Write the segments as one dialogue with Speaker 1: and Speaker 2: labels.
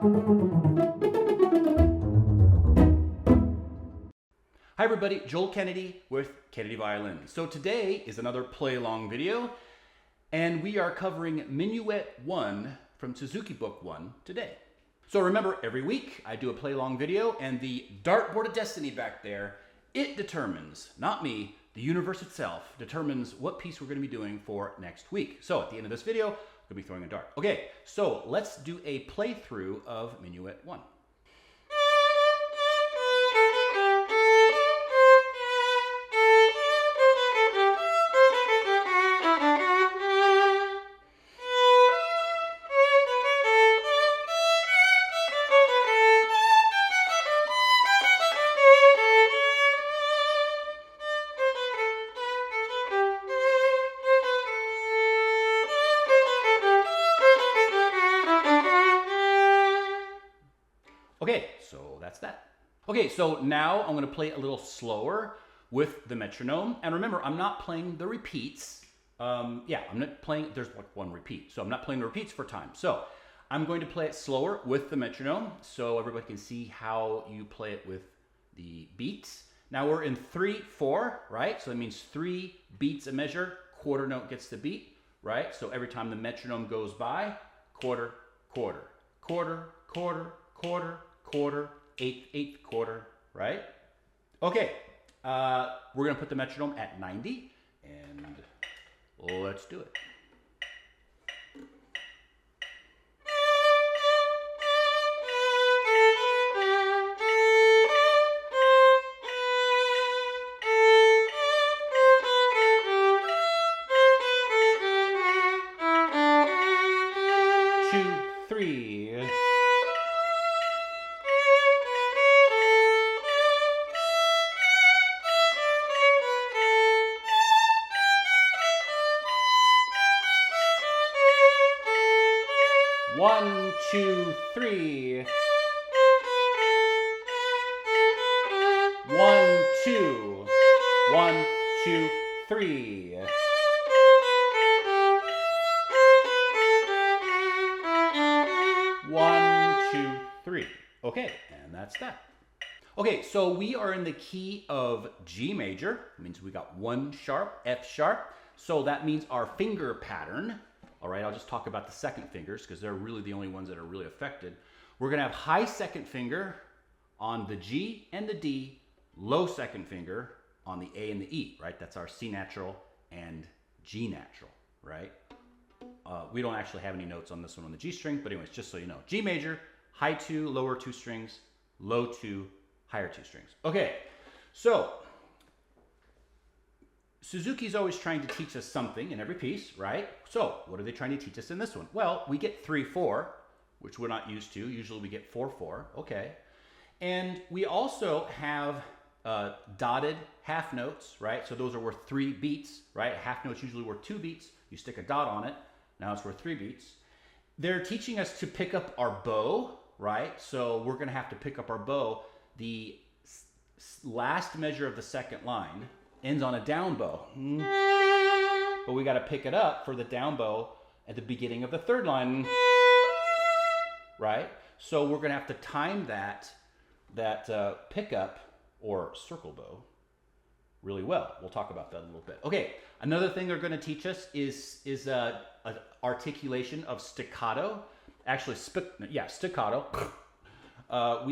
Speaker 1: Hi everybody, Joel Kennedy with Kennedy Violin. So today is another play along video, and we are covering Minuet 1 from Suzuki Book 1 today. So remember, every week I do a play along video, and the dartboard of destiny back there, it determines, not me, the universe itself determines what piece we're going to be doing for next week. So at the end of this video, we'll be throwing a dart. Okay, so let's do a playthrough of Minuet 1. Okay, so that's that. Okay, so now I'm gonna play a little slower with the metronome. And remember, I'm not playing the repeats. I'm not playing, there's like one repeat. So I'm not playing the repeats for time. So I'm going to play it slower with the metronome so everybody can see how you play it with the beats. Now we're in 3/4, right? So that means 3 beats a measure, quarter note gets the beat, right? So every time the metronome goes by, quarter, quarter, quarter, quarter, quarter, quarter, eighth, quarter, right? Okay, we're gonna put the metronome at 90, and let's do it. Two, three. One, two, three. 1, 2. 1, 2, 3. One, two, three. Okay, and that's that. Okay, so we are in the key of G major. It means we got 1 sharp, F sharp. So that means our finger pattern. All right, I'll just talk about the second fingers because they're really the only ones that are really affected. We're gonna have high second finger on the G and the D, low second finger on the A and the E, right? That's our C natural and G natural, right? We don't actually have any notes on this one on the G string, but anyways, just so you know. G major, high 2, lower 2 strings, low 2, higher 2 strings. Okay, so Suzuki's always trying to teach us something in every piece, right? So what are they trying to teach us in this one? Well, we get 3/4, which we're not used to. Usually we get 4/4, okay. And we also have dotted half notes, right? So those are worth 3 beats, right? Half notes usually worth 2 beats. You stick a dot on it, now it's worth 3 beats. They're teaching us to pick up our bow, right? So we're gonna have to pick up our bow. The last measure of the second line ends on a down bow. But we gotta pick it up for the down bow at the beginning of the third line, right? So we're gonna have to time that pickup or circle bow really well. We'll talk about that a little bit. Okay, another thing they're gonna teach us is articulation of staccato. Actually, staccato,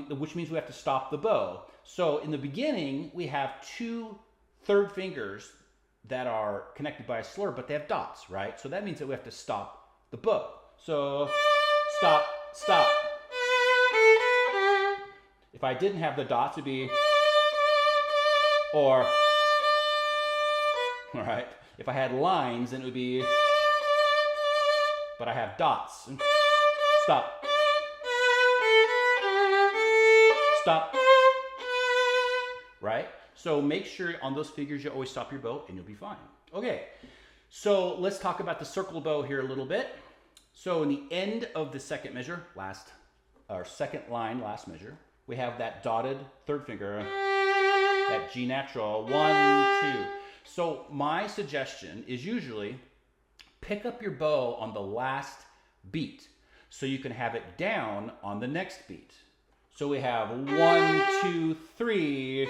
Speaker 1: which means we have to stop the bow. So in the beginning, we have 2 third fingers that are connected by a slur, but they have dots, right? So that means that we have to stop the bow. So stop, stop. If I didn't have the dots, it'd be, or, all right? If I had lines, then it would be, but I have dots. Stop. Stop. Right? So make sure on those figures you always stop your bow and you'll be fine. Okay, so let's talk about the circle bow here a little bit. So in the end of the second measure, second line, last measure, we have that dotted third finger, that G natural, 1, 2. So my suggestion is usually pick up your bow on the last beat. so you can have it down on the next beat. So we have 1, 2, 3,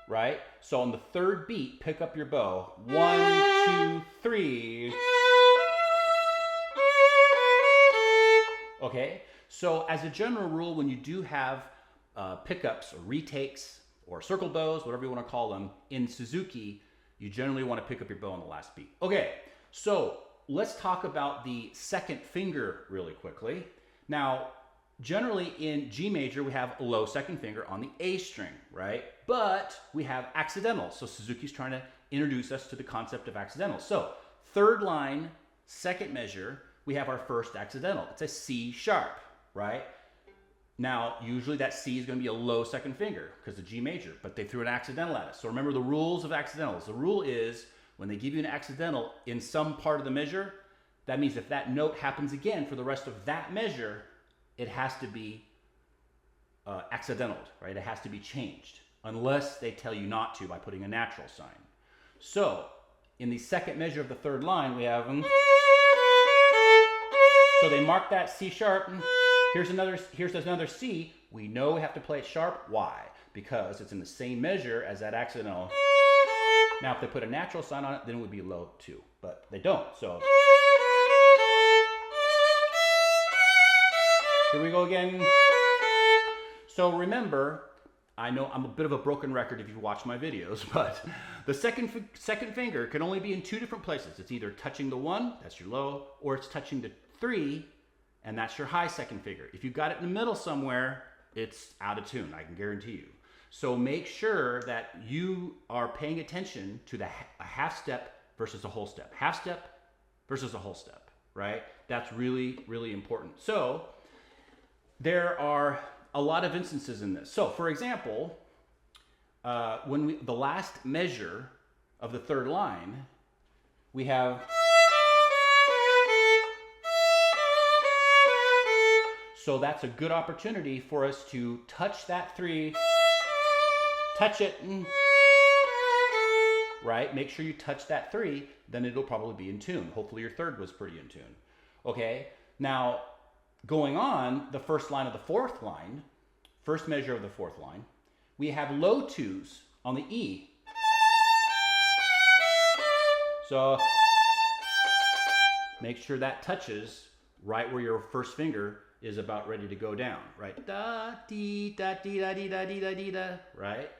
Speaker 1: right? So on the third beat, pick up your bow. 1, 2, 3. Okay, so as a general rule, when you do have pickups or retakes or circle bows, whatever you want to call them, in Suzuki, you generally want to pick up your bow on the last beat. Okay, so let's talk about the second finger really quickly. Now, generally in G major, we have a low second finger on the A string, right? But we have accidentals. So Suzuki's trying to introduce us to the concept of accidentals. So third line, second measure, we have our first accidental. It's a C sharp, right? Now, usually that C is going to be a low second finger because of G major, but they threw an accidental at us. So remember the rules of accidentals. The rule is when they give you an accidental in some part of the measure, that means if that note happens again for the rest of that measure, it has to be accidental, right? It has to be changed unless they tell you not to by putting a natural sign. So in the second measure of the third line, we have, so they mark that C sharp. Here's another C. We know we have to play it sharp. Why? Because it's in the same measure as that accidental. Now, if they put a natural sign on it, then it would be low too, but they don't. So here we go again. So remember, I know I'm a bit of a broken record if you watch my videos, but the second finger can only be in two different places. It's either touching the 1, that's your low, or it's touching the 3, and that's your high second finger. If you got it in the middle somewhere, it's out of tune, I can guarantee you. So make sure that you are paying attention to a half step versus a whole step. Half step versus a whole step, right? That's really, really important. So there are a lot of instances in this. So for example, the last measure of the third line, we have, so that's a good opportunity for us to touch that 3, touch it, right? Make sure you touch that 3, then it'll probably be in tune. Hopefully your third was pretty in tune. Okay, now going on, the first line of the fourth line, first measure of the fourth line, we have low 2s on the E. So make sure that touches right where your first finger is about ready to go down, right? Da, dee, da, dee, da, dee, da, dee, da, dee, da, right?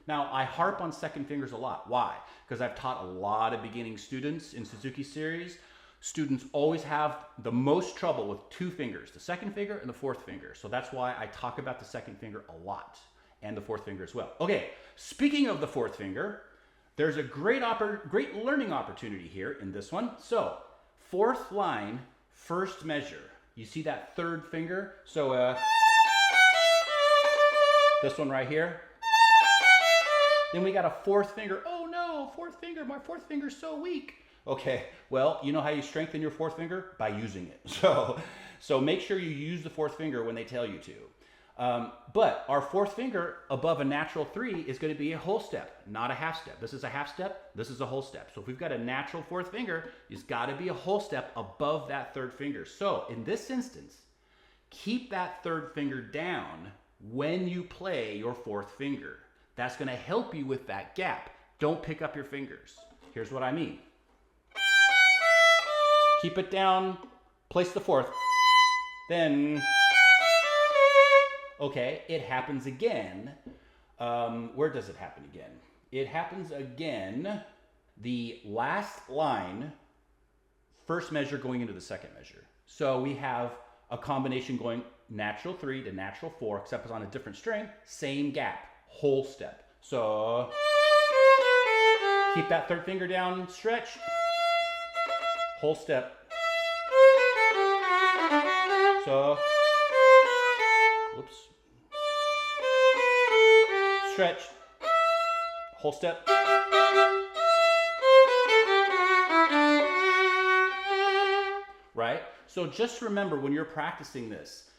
Speaker 1: Now, I harp on second fingers a lot. Why? Because I've taught a lot of beginning students in Suzuki series. Students always have the most trouble with 2 fingers, the second finger and the fourth finger. So that's why I talk about the second finger a lot and the fourth finger as well. Okay, speaking of the fourth finger, there's a great learning opportunity here in this one. So fourth line, first measure. You see that third finger? So this one right here. Then we got a fourth finger. Oh no, fourth finger, my fourth finger's so weak. Okay, well, you know how you strengthen your fourth finger? By using it. So make sure you use the fourth finger when they tell you to. But our fourth finger above a natural 3 is going to be a whole step, not a half step. This is a half step, this is a whole step. So if we've got a natural fourth finger, it's got to be a whole step above that third finger. So in this instance, keep that third finger down when you play your fourth finger. That's going to help you with that gap. Don't pick up your fingers. Here's what I mean. Keep it down, place the fourth, then, okay, it happens again. Where does it happen again? It happens again, the last line, first measure going into the second measure. So we have a combination going natural 3 to natural 4, except it's on a different string, same gap, whole step. So keep that third finger down, stretch, whole step. So, whoops, stretch, whole step. Right? So just remember when you're practicing this,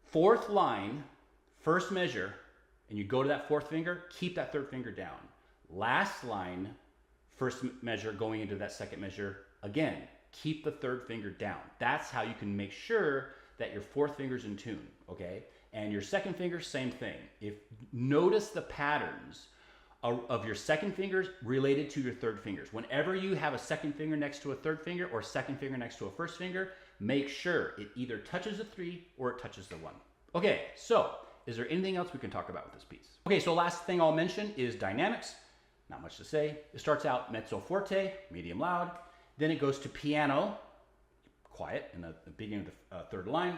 Speaker 1: fourth line, first measure, and you go to that fourth finger, keep that third finger down. Last line, first measure going into that second measure, again, keep the third finger down. That's how you can make sure that your fourth finger's in tune, okay? And your second finger, same thing. Notice the patterns of your second fingers related to your third fingers. Whenever you have a second finger next to a third finger or second finger next to a first finger, make sure it either touches the 3 or it touches the 1. Okay, so is there anything else we can talk about with this piece? Okay, so last thing I'll mention is dynamics. Not much to say. It starts out mezzo forte, medium loud. Then it goes to piano, quiet in the beginning of the third line.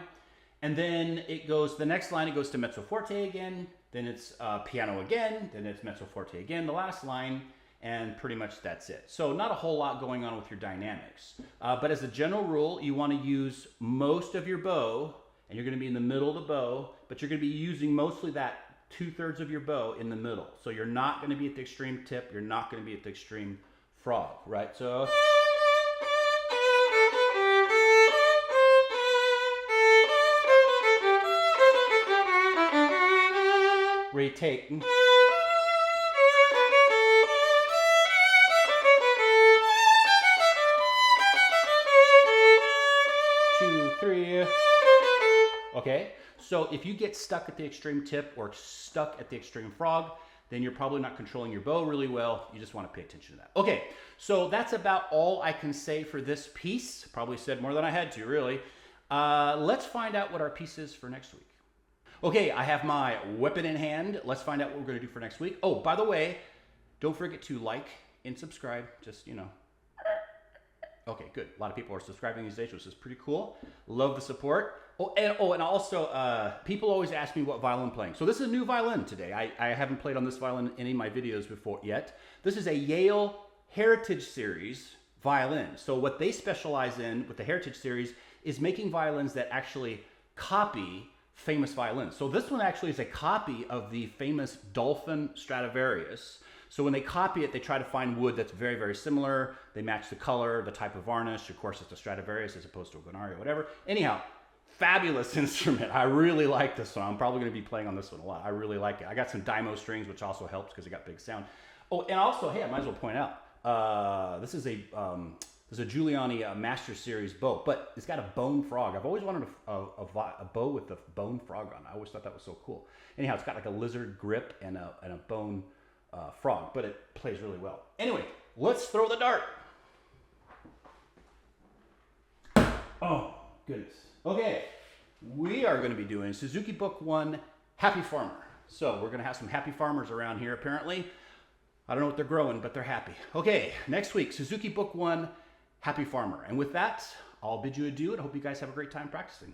Speaker 1: And then it goes, the next line, it goes to mezzo forte again. Then it's piano again. Then it's mezzo forte again, the last line. And pretty much that's it. So not a whole lot going on with your dynamics. But as a general rule, you want to use most of your bow, and you're going to be in the middle of the bow, but you're going to be using mostly that 2/3 of your bow in the middle. So you're not going to be at the extreme tip. You're not going to be at the extreme frog, right? So where you take 2, 3. Okay, so if you get stuck at the extreme tip or stuck at the extreme frog, then you're probably not controlling your bow really well. You just want to pay attention to that. Okay, so that's about all I can say for this piece. Probably said more than I had to, really. Let's find out what our piece is for next week. Okay, I have my weapon in hand. Let's find out what we're going to do for next week. Oh, by the way, don't forget to like and subscribe. Just, you know. Okay, good. A lot of people are subscribing these days, which is pretty cool. Love the support. And also, people always ask me what violin I'm playing. So this is a new violin today. I haven't played on this violin in any of my videos before yet. This is a Yale Heritage Series violin. So what they specialize in with the Heritage Series is making violins that actually copy famous violins. So this one actually is a copy of the famous Dolphin Stradivarius. So when they copy it, they try to find wood that's very, very similar. They match the color, the type of varnish. Of course, it's a Stradivarius as opposed to a Ganario, whatever. Anyhow, fabulous instrument. I really like this one. I'm probably going to be playing on this one a lot. I really like it. I got some Dymo strings, which also helps because it got big sound. Oh, and also, hey, I might as well point out, this is a Giuliani Master Series bow, but it's got a bone frog. I've always wanted a bow with a bone frog on it. I always thought that was so cool. Anyhow, it's got like a lizard grip and a bone frog, but it plays really well. Anyway, let's throw the dart. Oh, goodness. Okay, we are going to be doing Suzuki Book 1 Happy Farmer. So we're going to have some happy farmers around here, apparently. I don't know what they're growing, but they're happy. Okay, next week, Suzuki Book 1 Happy Farmer. And with that, I'll bid you adieu and I hope you guys have a great time practicing.